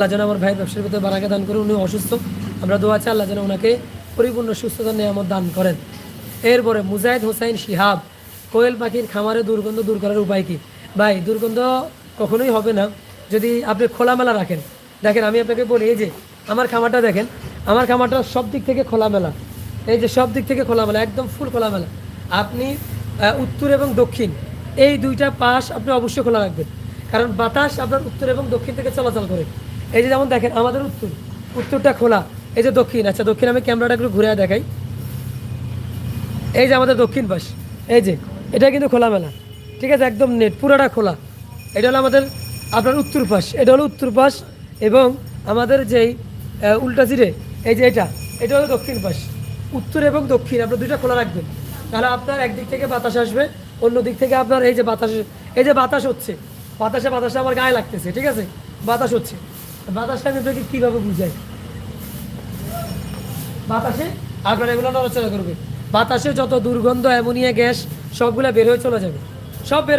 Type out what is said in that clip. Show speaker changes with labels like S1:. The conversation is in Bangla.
S1: আল্লাহ যেন আমার ভাইয়ের ব্যবসার ভিতরে বারাকা দান করে। উনি অসুস্থ, আমরা দোয়া চাই আল্লাহ যেন ওনাকে পরিপূর্ণ সুস্থতার নিয়ামত দান করেন। এরপরে মুজাহিদ হোসাইন শিহাব, কোয়েল পাখির খামারে দুর্গন্ধ দূর করার উপায় কি? ভাই, দুর্গন্ধ কখনোই হবে না যদি আপনি খোলামেলা রাখেন। দেখেন, আমি আপনাকে বলি, এই যে আমার খামারটা দেখেন, আমার খামারটা সব দিক থেকে খোলামেলা। এই যে সব দিক থেকে খোলামেলা, একদম ফুল খোলামেলা। আপনি উত্তর এবং দক্ষিণ এই দুইটা পাশ আপনি অবশ্যই খোলা রাখবেন, কারণ বাতাস আপনার উত্তর এবং দক্ষিণ থেকে চলাচল করে। এই যে যেমন দেখেন, আমাদের উত্তরটা খোলা, এই যে দক্ষিণ। আচ্ছা, দক্ষিণ আমি ক্যামেরাটা একটু ঘুরে দেখাই। এই যে আমাদের দক্ষিণ পাশ, এই যে এটা কিন্তু খোলামেলা, ঠিক আছে, একদম নেট পুরোটা খোলা। এটা হলো আমাদের আপনার উত্তর পাশ, এটা হলো উত্তর পাশ। এবং আমাদের যেই উল্টা জিরে, এই যে এটা হলো দক্ষিণ পাশ। উত্তর এবং দক্ষিণ আপনার দুইটা খোলা রাখবেন, তাহলে আপনার একদিক থেকে বাতাস আসবে, অন্য দিক থেকে আপনার এই যে বাতাস হচ্ছে, বাতাসে আমার গায়ে লাগতেছে, ঠিক আছে, বাতাস হচ্ছে। বাতাসটা আমি আপনাকে কীভাবে বুঝাই? বাতাসে আপনার এগুলো নড়াচড়া করবে, বাতাসে যত দুর্গন্ধ অ্যামোনিয়া গ্যাস সবগুলো বের হয়ে চলে যাবে, সব বের